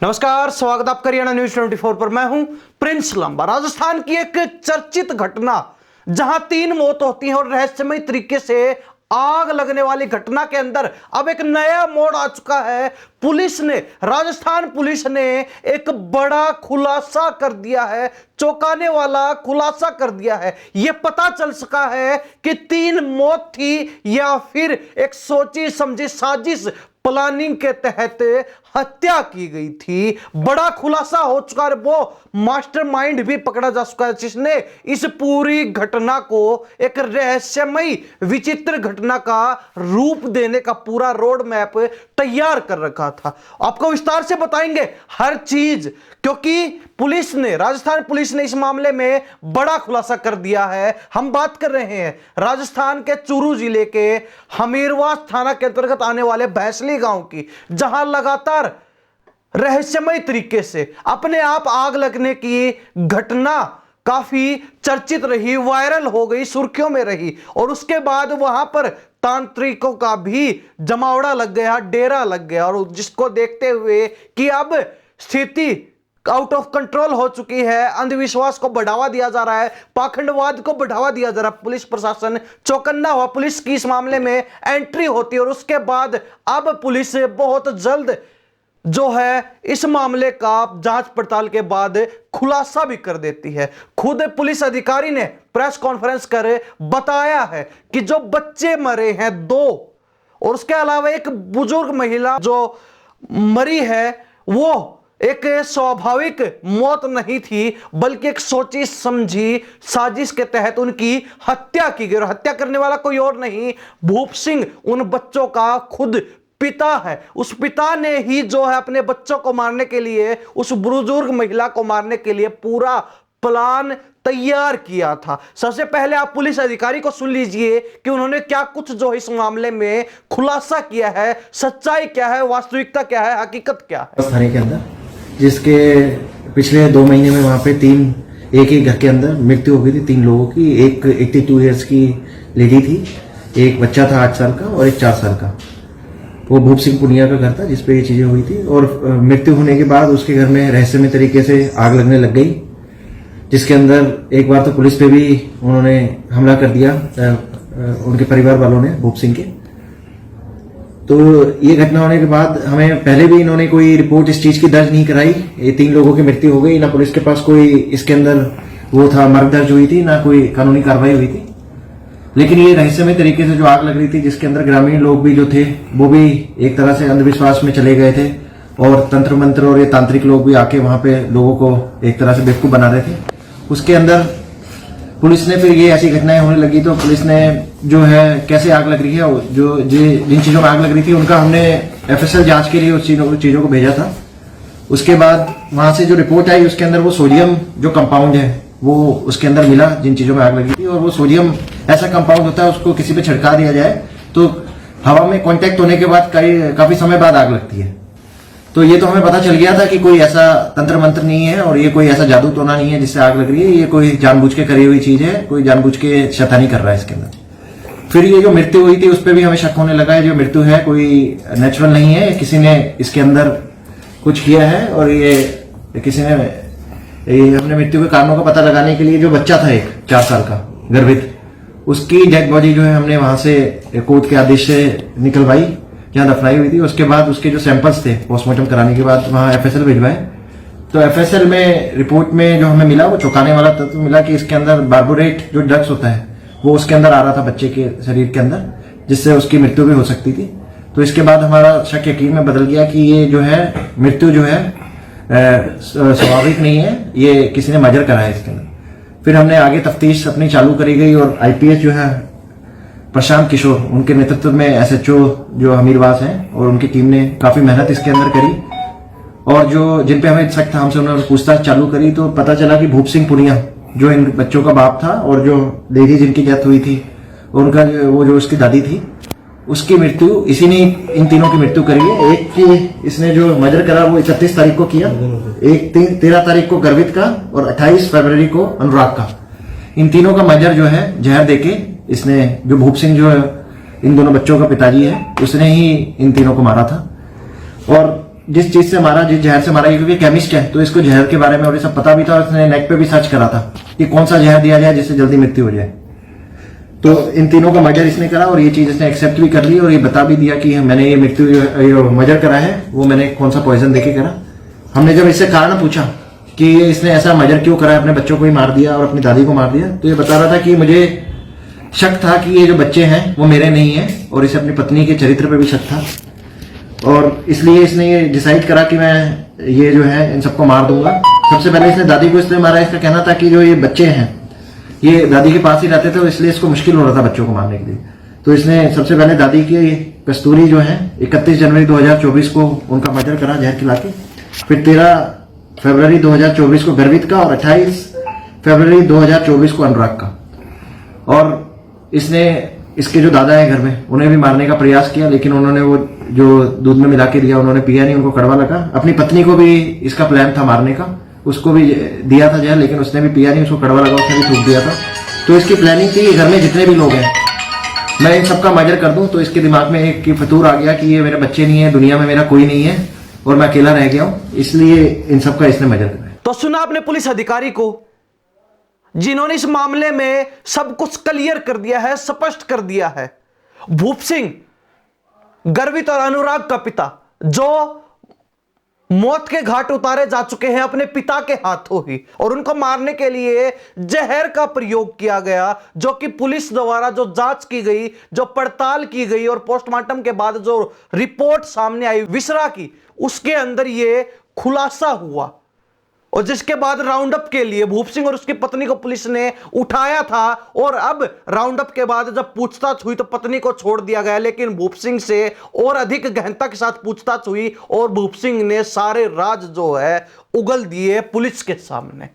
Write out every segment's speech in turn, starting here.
नमस्कार, स्वागत आपका हरियाणा न्यूज 24 पर। मैं हूं प्रिंस लांबा। राजस्थान की एक चर्चित घटना जहां 3 मौत होती हैं और रहस्यमय तरीके से आग लगने वाली घटना के अंदर अब एक नया मोड़ आ चुका है। राजस्थान पुलिस ने एक बड़ा खुलासा कर दिया है, चौंकाने वाला खुलासा कर दिया है। यह पता चल सका है कि 3 मौत थी या फिर एक सोची समझी साजिश प्लानिंग के तहत हत्या की गई थी। बड़ा खुलासा हो चुका है, वो मास्टरमाइंड भी पकड़ा जा चुका है जिसने इस पूरी घटना को एक रहस्यमय विचित्र घटना का रूप देने का पूरा रोड मैप तैयार कर रखा था। आपको विस्तार से बताएंगे हर चीज, क्योंकि राजस्थान पुलिस ने इस मामले में बड़ा खुलासा कर दिया है। हम बात कर रहे हैं राजस्थान के चूरू जिले के हमीरवास थाना के अंतर्गत आने वाले भैंसली गांव की, जहां लगातार रहस्यमय तरीके से अपने आप आग लगने की घटना काफी चर्चित रही, वायरल हो गई, सुर्खियों में रही। और उसके बाद वहां पर तांत्रिकों का भी जमावड़ा लग गया, डेरा लग गया, और जिसको देखते हुए कि अब स्थिति आउट ऑफ कंट्रोल हो चुकी है, अंधविश्वास को बढ़ावा दिया जा रहा है, पाखंडवाद को बढ़ावा दिया जा रहा है, पुलिस प्रशासन चौकन्ना हुआ। पुलिस की इस मामले में एंट्री होती है और उसके बाद अब पुलिस बहुत जल्द जो है इस मामले का जांच पड़ताल के बाद खुलासा भी कर देती है। खुद पुलिस अधिकारी ने प्रेस कॉन्फ्रेंस कर बताया है कि जो बच्चे मरे हैं 2, और उसके अलावा एक बुजुर्ग महिला जो मरी है, वो एक स्वाभाविक मौत नहीं थी, बल्कि एक सोची समझी साजिश के तहत उनकी हत्या की गई। और हत्या करने वाला कोई और नहीं, भूप सिंह उन बच्चों का खुद पिता है। उस पिता ने ही जो है अपने बच्चों को मारने के लिए, उस बुजुर्ग महिला को मारने के लिए पूरा प्लान तैयार किया था। सबसे पहले आप पुलिस अधिकारी को सुन लीजिए कि उन्होंने क्या कुछ जो इस मामले में खुलासा किया है, सच्चाई क्या है, वास्तविकता क्या है, हकीकत क्या है। थाने के अंदर जिसके पिछले 2 महीने में वहां पे एक ही घर के अंदर मृत्यु हो गई थी 3 लोगों की। एक 82 ईयर्स की लेडी थी, एक बच्चा था 8 साल का और एक 4 साल का। वो भूप सिंह पुनिया का घर था जिसपे ये चीजें हुई थी। और मृत्यु होने के बाद उसके घर में रहस्यमय तरीके से आग लगने लग गई, जिसके अंदर एक बार तो पुलिस पे भी उन्होंने हमला कर दिया, उनके परिवार वालों ने, भूप सिंह के। तो ये घटना होने के बाद हमें पहले भी इन्होंने कोई रिपोर्ट इस चीज की दर्ज नहीं कराई। ये 3 लोगों की मृत्यु हो गई, ना पुलिस के पास कोई इसके अंदर वो था मर्ग दर्ज हुई थी, ना कोई कानूनी कार्रवाई हुई थी। लेकिन ये रहस्यमय तरीके से जो आग लग रही थी, जिसके अंदर ग्रामीण लोग भी जो थे वो भी एक तरह से अंधविश्वास में चले गए थे, और तंत्र मंत्र और ये तांत्रिक लोग भी आके वहां पे लोगों को एक तरह से बेवकूफ बना रहे थे। उसके अंदर पुलिस ने फिर ये ऐसी घटनाएं होने लगी तो पुलिस ने जो है कैसे आग लग रही है, जो जिन चीजों में आग लग रही थी उनका हमने FSL जांच के लिए उस चीजों को भेजा था। उसके बाद वहां से जो रिपोर्ट आई उसके अंदर वो सोडियम जो कंपाउंड है वो उसके अंदर मिला, जिन चीजों में आग लगी थी। और वो सोडियम ऐसा कंपाउंड होता है, उसको किसी पे छिड़का दिया जाए तो हवा में कांटेक्ट होने के बाद काफी समय बाद आग लगती है। तो ये तो हमें पता चल गया था कि कोई ऐसा तंत्र मंत्र नहीं है और ये कोई ऐसा जादू टोना नहीं है जिससे आग लग रही है। ये कोई जानबूझ के करी हुई चीज है, कोई जानबूझ के शैतानी कर रहा है इसके अंदर। फिर ये जो मृत्यु हुई थी उस पर भी हमें शक होने लगा है, जो मृत्यु है कोई नेचुरल नहीं है, किसी ने इसके अंदर कुछ किया है। और ये हमने मृत्यु के कारणों का पता लगाने के लिए जो बच्चा था एक 4 साल का गर्भित, उसकी डेड बॉडी जो है हमने वहां से कोर्ट के आदेश से निकलवाई, जहां दफनाई हुई थी। उसके बाद उसके जो सैंपल्स थे पोस्टमार्टम कराने के बाद वहां FSL भिजवाए। तो FSL में रिपोर्ट में जो हमें मिला वो चौंकाने वाला तत्व मिला कि इसके अंदर बार्बोरेट जो ड्रग्स होता है वो उसके अंदर आ रहा था बच्चे के शरीर के अंदर, जिससे उसकी मृत्यु भी हो सकती थी। तो इसके बाद हमारा शक यकीन में बदल गया कि ये जो है मृत्यु जो है स्वाभाविक नहीं है, ये किसी ने मर्डर करा है इसके अंदर। फिर हमने आगे तफ्तीश अपनी चालू करी गई और IPS जो है प्रशांत किशोर, उनके नेतृत्व में SHO जो हमीरवास हैं और उनकी टीम ने काफी मेहनत इसके अंदर करी। और जो जिन पे हमें शक था हमसे उन्होंने पूछताछ चालू करी तो पता चला कि भूप सिंह पुनिया जो इन बच्चों का बाप था और जो लेडी जिनकी डेथ हुई थी उनका वो जो उसकी दादी थी, उसकी मृत्यु इसी ने इन तीनों की मृत्यु करी है। एक की इसने जो मर्डर करा वो 31 तारीख को किया, एक 13 तारीख को गर्वित का और 28 फरवरी को अनुराग का। इन तीनों का मर्डर जो है जहर देके इसने, जो भूप सिंह जो इन दोनों बच्चों का पिताजी है, उसने ही इन तीनों को मारा था। और जिस चीज से मारा, जिस जहर से मारा, क्योंकि केमिस्ट है तो इसको जहर के बारे में और ये सब पता भी था और इसने नेट पे भी सर्च करा था कि कौन सा जहर दिया जाए जिससे जल्दी मृत्यु हो जाए। तो इन तीनों का मर्डर इसने करा और ये चीज इसने एक्सेप्ट भी कर ली और ये बता भी दिया कि मैंने ये मर्डर करा है, वो मैंने कौन सा पॉइजन देके करा। हमने जब इससे कारण पूछा कि इसने ऐसा मर्डर क्यों करा, अपने बच्चों को ही मार दिया और अपनी दादी को मार दिया, तो ये बता रहा था कि मुझे शक था कि ये जो बच्चे हैं वो मेरे नहीं है और इसे अपनी पत्नी के चरित्र पे भी शक था और इसलिए इसने ये डिसाइड करा कि मैं ये जो है इन सबको मार दूंगा। सबसे पहले इसने दादी को इसलिए मारा, इसका कहना था कि जो ये बच्चे हैं ये दादी के पास ही रहते थे, इसलिए इसको मुश्किल हो रहा था बच्चों को मारने के लिए। तो इसने सबसे पहले दादी की कस्तूरी जो है 31 जनवरी 2024 को उनका मर्डर करा जहर खिला के, फिर 13 फरवरी 2024 को गर्वित का और 28 फरवरी 2024 को अनुराग का। और इसने इसके जो दादा है घर में उन्हें भी मारने का प्रयास किया, लेकिन उन्होंने वो जो दूध में मिला के दिया उन्होंने पिया नहीं, उनको कड़वा लगा। अपनी पत्नी को भी इसका प्लान था मारने का, उसको भी दिया था जहर, लेकिन उसने भी पिया नहीं, उसको कड़वा लगा, उसने भी थूक दिया था। तो इसकी प्लानिंग थी घर में जितने भी लोग हैं मैं इन सबका मर्डर कर दूं। तो इसके दिमाग में एक फतूर आ गया कि ये मेरे बच्चे नहीं है, दुनिया में मेरा कोई नहीं है और मैं अकेला रह गया हूं, इसलिए इन सबका इसने मर्डर करा। तो सुना आपने पुलिस अधिकारी को, जिन्होंने इस मामले में सब कुछ क्लियर कर दिया है, स्पष्ट कर दिया है। भूप सिंह, गर्वित और अनुराग का पिता, जो मौत के घाट उतारे जा चुके हैं अपने पिता के हाथों ही, और उनको मारने के लिए जहर का प्रयोग किया गया, जो कि पुलिस द्वारा जो जांच की गई, जो पड़ताल की गई और पोस्टमार्टम के बाद जो रिपोर्ट सामने आई विसरा की, उसके अंदर ये खुलासा हुआ। और जिसके बाद राउंड अप के लिए भूप सिंह और उसकी पत्नी को पुलिस ने उठाया था और अब राउंड अप के बाद जब पूछताछ हुई तो पत्नी को छोड़ दिया गया, लेकिन भूप सिंह से और अधिक गहनता के साथ पूछताछ हुई और भूप सिंह ने सारे राज जो है उगल दिए पुलिस के सामने।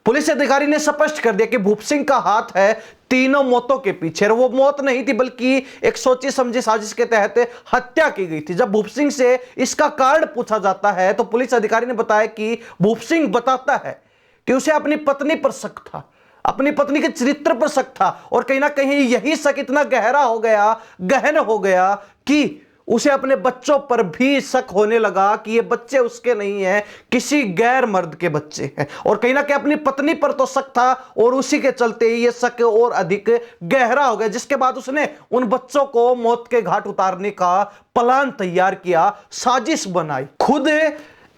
पुलिस अधिकारी ने स्पष्ट कर दिया कि भूप सिंह का हाथ है तीनों मौतों के पीछे। वो मौत नहीं थी बल्कि एक सोची समझी साजिश के तहत हत्या की गई थी। जब भूप सिंह से इसका कारण पूछा जाता है तो पुलिस अधिकारी ने बताया कि भूप सिंह बताता है कि उसे अपनी पत्नी पर शक था, अपनी पत्नी के चरित्र पर शक था और कहीं ना कहीं यही शक इतना गहरा हो गया, गहन हो गया कि उसे अपने बच्चों पर भी शक होने लगा कि ये बच्चे उसके नहीं हैं, किसी गैर मर्द के बच्चे हैं। और कहीं ना कहीं अपनी पत्नी पर तो शक था और उसी के चलते ये शक और अधिक गहरा हो गया, जिसके बाद उसने उन बच्चों को मौत के घाट उतारने का प्लान तैयार किया, साजिश बनाई। खुद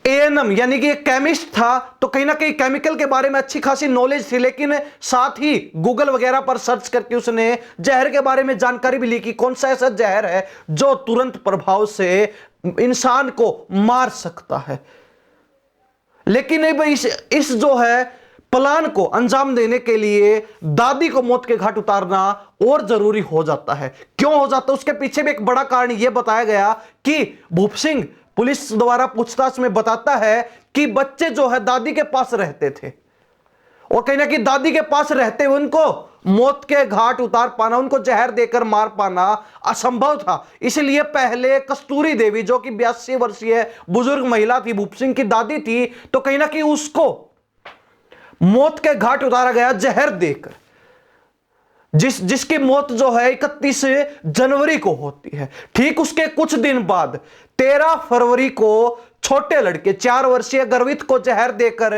एएनएम यानी कि एक केमिस्ट था, तो कहीं ना कहीं केमिकल के बारे में अच्छी खासी नॉलेज थी, लेकिन साथ ही गूगल वगैरह पर सर्च करके उसने जहर के बारे में जानकारी भी ली कि कौन सा ऐसा जहर है जो तुरंत प्रभाव से इंसान को मार सकता है। लेकिन इस जो है प्लान को अंजाम देने के लिए दादी को मौत के घाट उतारना और जरूरी हो जाता है। क्यों हो जाता है, उसके पीछे भी एक बड़ा कारण यह बताया गया कि भूप सिंह पुलिस द्वारा पूछताछ में बताता है कि बच्चे जो है दादी के पास रहते थे और कहीं ना कहीं दादी के पास रहते हुए उनको मौत के घाट उतार पाना, उनको जहर देकर मार पाना असंभव था। इसलिए पहले कस्तूरी देवी, जो कि 82 वर्षीय बुजुर्ग महिला थी, भूप सिंह की दादी थी, तो कहीं ना कहीं उसको मौत के घाट उतारा गया जहर देकर, जिसकी मौत जो है 31 जनवरी को होती है। ठीक उसके कुछ दिन बाद 13 फरवरी को छोटे लड़के 4 वर्षीय गर्वित को जहर देकर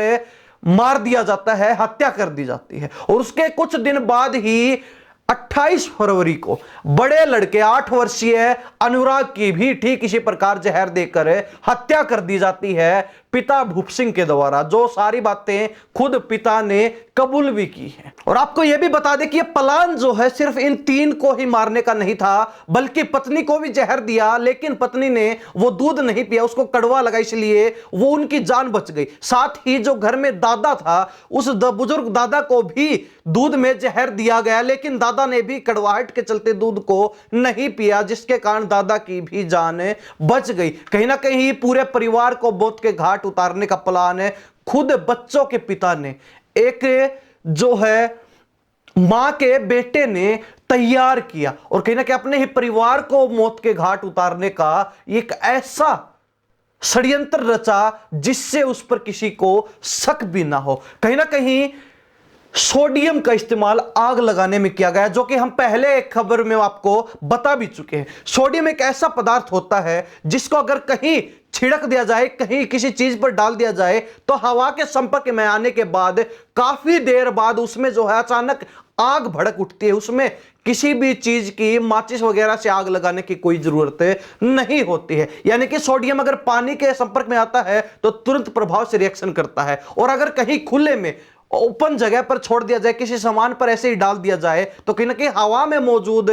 मार दिया जाता है, हत्या कर दी जाती है। और उसके कुछ दिन बाद ही 28 फरवरी को बड़े लड़के 8 वर्षीय अनुराग की भी ठीक इसी प्रकार जहर देकर हत्या कर दी जाती है पिता भूप सिंह के द्वारा, जो सारी बातें खुद पिता ने कबूल भी की है। और आपको यह भी बता दें कि यह प्लान जो है सिर्फ इन 3 को ही मारने का नहीं था, बल्कि पत्नी को भी जहर दिया, लेकिन पत्नी ने वो दूध नहीं पिया, उसको कड़वा लगा, इसलिए वो उनकी जान बच गई। साथ ही जो घर में दादा था, उस बुजुर्ग दादा को भी दूध में जहर दिया गया, लेकिन दादा ने भी कड़वाहट के चलते दूध को नहीं पिया, जिसके कारण दादा की भी जान बच गई। कहीं ना कहीं पूरे परिवार को मौत के घाट उतारने का प्लान है खुद बच्चों के पिता ने, एक जो है मां के बेटे ने तैयार किया और कहीं ना कहीं अपने ही परिवार को मौत के घाट उतारने का एक ऐसा षड्यंत्र रचा जिससे उस पर किसी को शक भी ना हो। कहीं ना कहीं सोडियम का इस्तेमाल आग लगाने में किया गया, जो कि हम पहले एक खबर में आपको बता भी चुके हैं। सोडियम एक ऐसा पदार्थ होता है जिसको अगर कहीं छिड़क दिया जाए, कहीं किसी चीज पर डाल दिया जाए, तो हवा के संपर्क में आने के बाद काफी देर बाद उसमें जो है अचानक आग भड़क उठती है। उसमें किसी भी चीज की माचिस वगैरह से आग लगाने की कोई जरूरत नहीं होती है। यानी कि सोडियम अगर पानी के संपर्क में आता है तो तुरंत प्रभाव से रिएक्शन करता है, और अगर कहीं खुले में ओपन जगह पर छोड़ दिया जाए, किसी सामान पर ऐसे ही डाल दिया जाए, तो कहीं ना कहीं हवा में मौजूद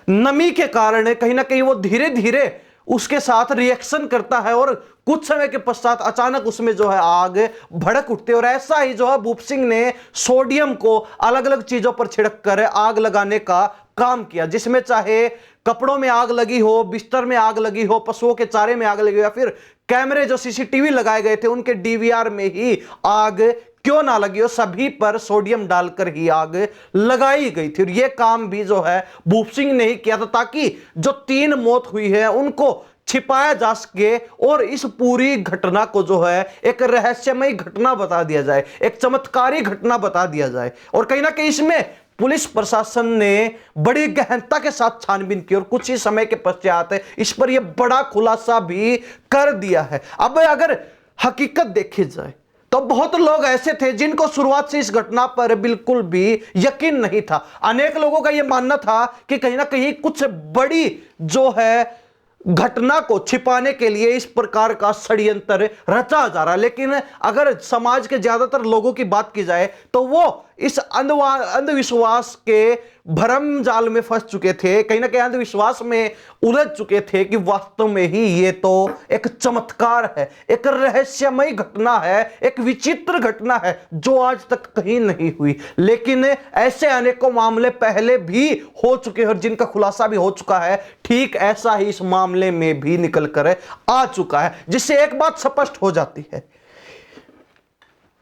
नमी के कारण कहीं ना कहीं वो धीरे धीरे उसके साथ रिएक्शन करता है, और कुछ समय के पश्चात अचानक उसमें जो है आग भड़क उठती है। और ऐसा ही जो है भूप सिंह ने सोडियम को अलग अलग चीजों पर छिड़क कर आग लगाने का काम किया, जिसमें चाहे कपड़ों में आग लगी हो, बिस्तर में आग लगी हो, पशुओं के चारे में आग लगी हो, या फिर कैमरे जो सीसीटीवी लगाए गए थे उनके डीवीआर में ही आग क्यों ना लगी हो, सभी पर सोडियम डालकर ही आग लगाई गई थी। और यह काम भी जो है भूप सिंह ने ही किया था, ताकि जो 3 मौत हुई है उनको छिपाया जा सके और इस पूरी घटना को जो है एक रहस्यमय घटना बता दिया जाए, एक चमत्कारी घटना बता दिया जाए। और कहीं ना कहीं इसमें पुलिस प्रशासन ने बड़ी गहनता के साथ छानबीन की और कुछ ही समय के पश्चात इस पर यह बड़ा खुलासा भी कर दिया है। अब अगर हकीकत देखी जाए तो बहुत लोग ऐसे थे जिनको शुरुआत से इस घटना पर बिल्कुल भी यकीन नहीं था। अनेक लोगों का यह मानना था कि कहीं ना कहीं कुछ बड़ी जो है घटना को छिपाने के लिए इस प्रकार का षड्यंत्र रचा जा रहा है। लेकिन अगर समाज के ज्यादातर लोगों की बात की जाए तो वो इस अंधविश्वास के भरम जाल में फंस चुके थे, कहीं ना कहीं अंधविश्वास में उलझ चुके थे कि वास्तव में ही ये तो एक चमत्कार है, एक रहस्यमय घटना है, एक विचित्र घटना है जो आज तक कहीं नहीं हुई। लेकिन ऐसे अनेकों मामले पहले भी हो चुके हैं और जिनका खुलासा भी हो चुका है। ठीक ऐसा ही इस मामले में भी निकल कर आ चुका है, जिससे एक बात स्पष्ट हो जाती है,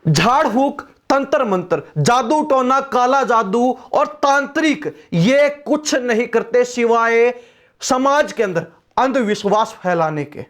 झाड़ फूक, तंत्र मंत्र, जादू टोना, काला जादू और तांत्रिक ये कुछ नहीं करते सिवाय समाज के अंदर अंधविश्वास फैलाने के।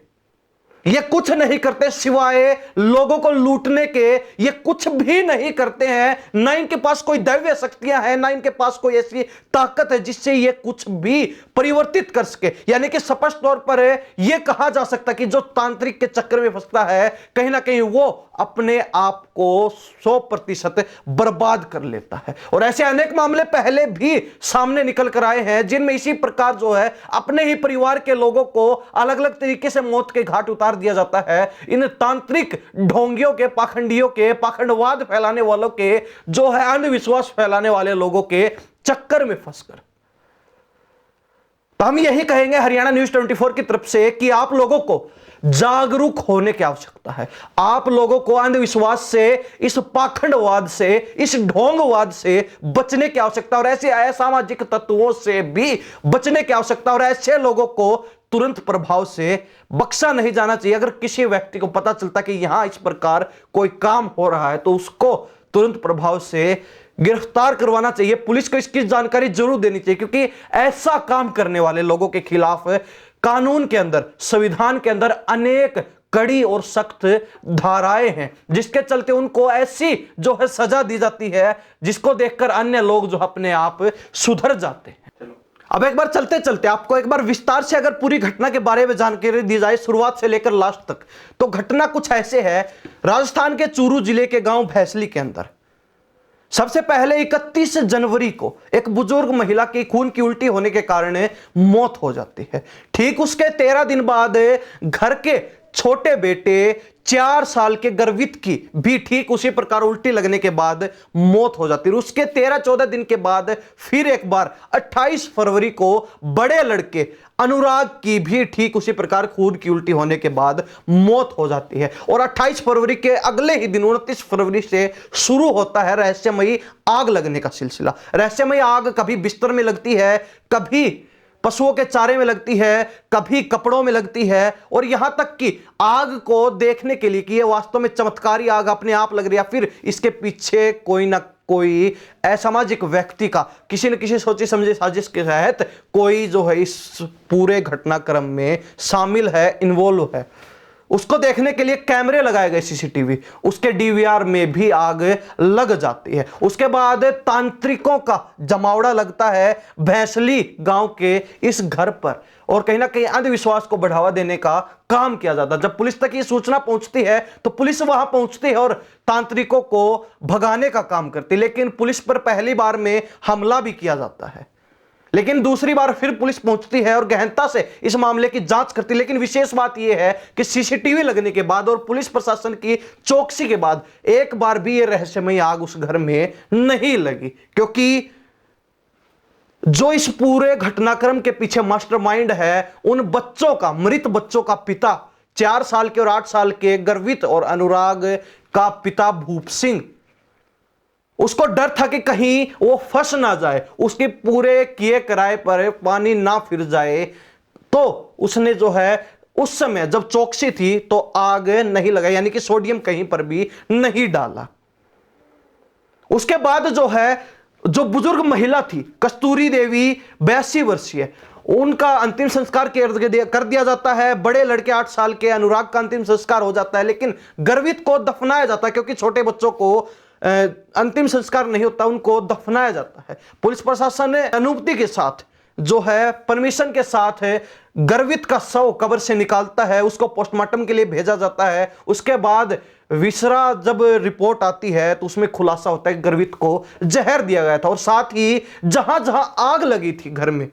ये कुछ नहीं करते सिवाय लोगों को लूटने के। ये कुछ भी नहीं करते हैं, ना इनके पास कोई दैवीय शक्तियां हैं, ना इनके पास कोई ऐसी ताकत है जिससे ये कुछ भी परिवर्तित कर सके। यानी कि स्पष्ट तौर पर यह कहा जा सकता है कि जो तांत्रिक के चक्कर में फंसता है कहीं ना कहीं वो अपने आप को 100% बर्बाद कर लेता है। और ऐसे अनेक मामले पहले भी सामने निकल कर आए हैं जिनमें इसी प्रकार जो है अपने ही परिवार के लोगों को अलग अलग तरीके से मौत के घाट उतार दिया जाता है। इन तांत्रिक ढोंगियों के, पाखंडियों के, पाखंडवाद फैलाने वालों के, जो है अंधविश्वास फैलाने वाले लोगों के चक्कर में फंसकर। तो हम यही कहेंगे हरियाणा न्यूज 24 की तरफ से कि आप लोगों को जागरूक होने की आवश्यकता है। आप लोगों को अंधविश्वास से, इस पाखंडवाद से, इस ढोंगवाद से बचने की आवश्यकता और ऐसे असामाजिक तत्वों से भी बचने की आवश्यकता। और ऐसे लोगों को तुरंत प्रभाव से बख्शा नहीं जाना चाहिए। अगर किसी व्यक्ति को पता चलता कि यहां इस प्रकार कोई काम हो रहा है तो उसको तुरंत प्रभाव से गिरफ्तार करवाना चाहिए। पुलिस को इसकी जानकारी जरूर देनी चाहिए, क्योंकि ऐसा काम करने वाले लोगों के खिलाफ कानून के अंदर, संविधान के अंदर अनेक कड़ी और सख्त धाराएं हैं, जिसके चलते उनको ऐसी जो है सजा दी जाती है जिसको देखकर अन्य लोग जो अपने आप सुधर जाते हैं। अब एक बार चलते चलते आपको एक बार विस्तार से अगर पूरी घटना के बारे में जानकारी दी जाए शुरुआत से लेकर लास्ट तक, तो घटना कुछ ऐसे है। राजस्थान के चूरू जिले के गांव भैंसली के अंदर सबसे पहले 31 जनवरी को एक बुजुर्ग महिला की खून की उल्टी होने के कारण मौत हो जाती है। ठीक उसके 13 दिन बाद घर के छोटे बेटे 4 साल के गर्वित की भी ठीक उसी प्रकार उल्टी लगने के बाद मौत हो जाती है। उसके 13-14 दिन के बाद फिर एक बार 28 फरवरी को बड़े लड़के अनुराग की भी ठीक उसी प्रकार खून की उल्टी होने के बाद मौत हो जाती है। और 28 फरवरी के अगले ही दिन 29 फरवरी से शुरू होता है रहस्यमयी आग लगने का सिलसिला। रहस्यमयी आग कभी बिस्तर में लगती है, कभी पशुओं के चारे में लगती है, कभी कपड़ों में लगती है, और यहां तक कि आग को देखने के लिए कि यह वास्तव में चमत्कारी आग अपने आप लग रही है, फिर इसके पीछे कोई ना कोई असामाजिक व्यक्ति का किसी न किसी सोची समझी साजिश के तहत कोई जो है इस पूरे घटनाक्रम में शामिल है, इन्वॉल्व है। उसको देखने के लिए कैमरे लगाए गए सीसीटीवी, उसके डीवीआर में भी आग लग जाती है। उसके बाद तांत्रिकों का जमावड़ा लगता है भैंसली गांव के इस घर पर, और कहीं ना कहीं अंधविश्वास को बढ़ावा देने का काम किया जाता है। जब पुलिस तक ये सूचना पहुंचती है तो पुलिस वहां पहुंचती है और तांत्रिकों को भगाने का काम करती है, लेकिन पुलिस पर पहली बार में हमला भी किया जाता है। लेकिन दूसरी बार फिर पुलिस पहुंचती है और गहनता से इस मामले की जांच करती है। लेकिन विशेष बात यह है कि सीसीटीवी लगने के बाद और पुलिस प्रशासन की चौकसी के बाद एक बार भी यह रहस्यमयी आग उस घर में नहीं लगी, क्योंकि जो इस पूरे घटनाक्रम के पीछे मास्टरमाइंड है, उन बच्चों का, मृत बच्चों का पिता 4 साल के और 8 साल के गर्वित और अनुराग का पिता भूप सिंह, उसको डर था कि कहीं वो फंस ना जाए, उसके पूरे किए कराए पर पानी ना फिर जाए, तो उसने जो है उस समय जब चौकसी थी तो आग नहीं लगाई, यानी कि सोडियम कहीं पर भी नहीं डाला। उसके बाद जो है जो बुजुर्ग महिला थी कस्तूरी देवी 82 वर्षीय, उनका अंतिम संस्कार कर दिया जाता है। बड़े लड़के 8 साल के अनुराग का अंतिम संस्कार हो जाता है, लेकिन गर्वित को दफनाया जाता है, क्योंकि छोटे बच्चों को अंतिम संस्कार नहीं होता, उनको दफनाया जाता है। पुलिस प्रशासन ने अनुमति के साथ जो है परमिशन के साथ है गर्वित का शव कब्र से निकालता है, उसको पोस्टमार्टम के लिए भेजा जाता है। उसके बाद विसरा जब रिपोर्ट आती है तो उसमें खुलासा होता है कि गर्वित को जहर दिया गया था, और साथ ही जहां जहां आग लगी थी घर में,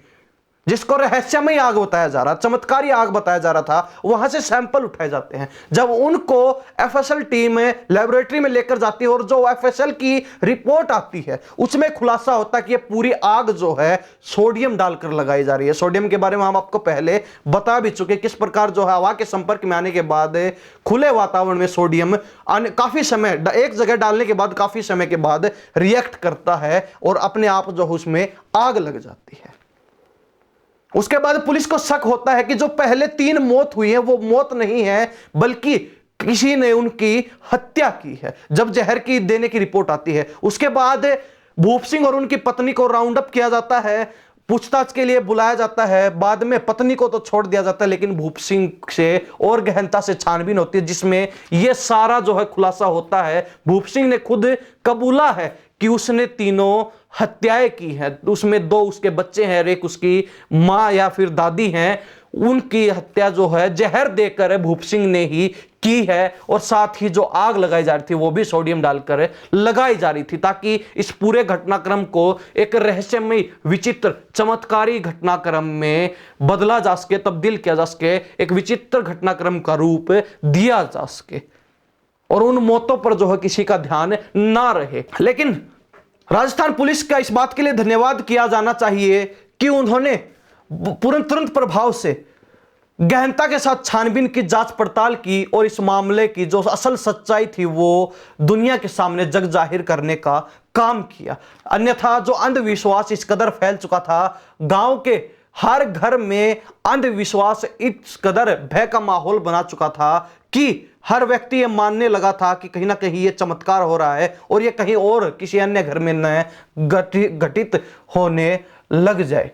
जिसको रहस्यमयी आग बताया जा रहा, चमत्कारी आग बताया जा रहा था, वहां से सैंपल उठाए जाते हैं। जब उनको एफएसएल टीम लेबोरेटरी में लेकर जाती है और जो एफएसएल की रिपोर्ट आती है उसमें खुलासा होता है कि ये पूरी आग जो है सोडियम डालकर लगाई जा रही है। सोडियम के बारे में हम आपको पहले बता भी चुके, किस प्रकार जो है हवा के संपर्क में आने के बाद खुले वातावरण में सोडियम काफी समय एक जगह डालने के बाद काफी समय के बाद रिएक्ट करता है और अपने आप जो उसमें आग लग जाती है। उसके बाद पुलिस को शक होता है कि जो पहले 3 मौत हुई है वो मौत नहीं है, बल्कि किसी ने उनकी हत्या की है। जब जहर की देने की रिपोर्ट आती है, उसके बाद भूप सिंह और उनकी पत्नी को राउंड अप किया जाता है, पूछताछ के लिए बुलाया जाता है। बाद में पत्नी को तो छोड़ दिया जाता है, लेकिन भूप सिंह से और गहनता से छानबीन होती है, जिसमें यह सारा जो है खुलासा होता है। भूप सिंह ने खुद कबूला है कि उसने 3 हत्याएं की हैं, उसमें 2 उसके बच्चे हैं, एक उसकी मां या फिर दादी हैं, उनकी हत्या जो है जहर देकर भूप सिंह ने ही की है। और साथ ही जो आग लगाई जा रही थी वो भी सोडियम डालकर लगाई जा रही थी, ताकि इस पूरे घटनाक्रम को एक रहस्यमयी, विचित्र, चमत्कारी घटनाक्रम में बदला जा सके, तब्दील किया जा सके, एक विचित्र घटनाक्रम का रूप दिया जा सके और उन मौतों पर जो है किसी का ध्यान ना रहे। लेकिन राजस्थान पुलिस का इस बात के लिए धन्यवाद किया जाना चाहिए कि उन्होंने तुरंत प्रभाव से गहनता के साथ छानबीन की, जांच पड़ताल की और इस मामले की जो असल सच्चाई थी वो दुनिया के सामने जग जाहिर करने का काम किया। अन्यथा जो अंधविश्वास इस कदर फैल चुका था, गांव के हर घर में अंधविश्वास इस कदर भय का माहौल बना चुका था कि हर व्यक्ति ये मानने लगा था कि कहीं ना कहीं ये चमत्कार हो रहा है और ये कहीं और किसी अन्य घर में न घटित होने लग जाए।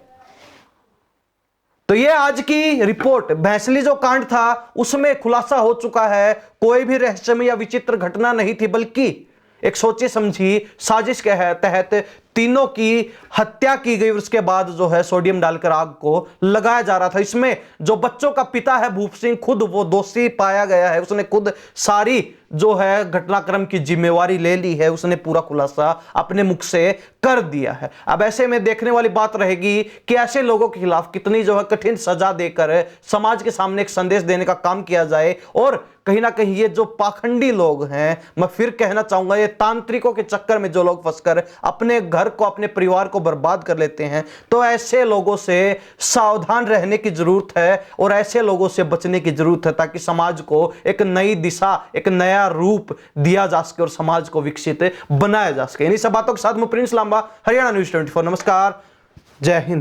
तो ये आज की रिपोर्ट, भैंसली जो कांड था उसमें खुलासा हो चुका है, कोई भी रहस्यमय या विचित्र घटना नहीं थी, बल्कि एक सोची समझी साजिश के तहत 3 की हत्या की गई। उसके बाद जो है सोडियम डालकर आग को लगाया जा रहा था। इसमें जो बच्चों का पिता है भूप सिंह, खुद वो दोषी पाया गया है, उसने खुद सारी जो है घटनाक्रम की जिम्मेवारी ले ली है, उसने पूरा खुलासा अपने मुख से कर दिया है। अब ऐसे में देखने वाली बात रहेगी कि ऐसे लोगों के खिलाफ कितनी जो है कठिन सजा देकर समाज के सामने एक संदेश देने का काम किया जाए। और कहीं ना कहीं ये जो पाखंडी लोग हैं, मैं फिर कहना चाहूंगा, ये तांत्रिकों के चक्कर में जो लोग फंसकर अपने घर को, अपने परिवार को बर्बाद कर लेते हैं, तो ऐसे लोगों से सावधान रहने की जरूरत है और ऐसे लोगों से बचने की जरूरत है, ताकि समाज को एक नई दिशा, एक नया रूप दिया जा सके और समाज को विकसित बनाया जा सके। इन्हीं सब बातों के साथ मैं प्रिंस लांबा, हरियाणा न्यूज़ 24। नमस्कार, जय हिंद।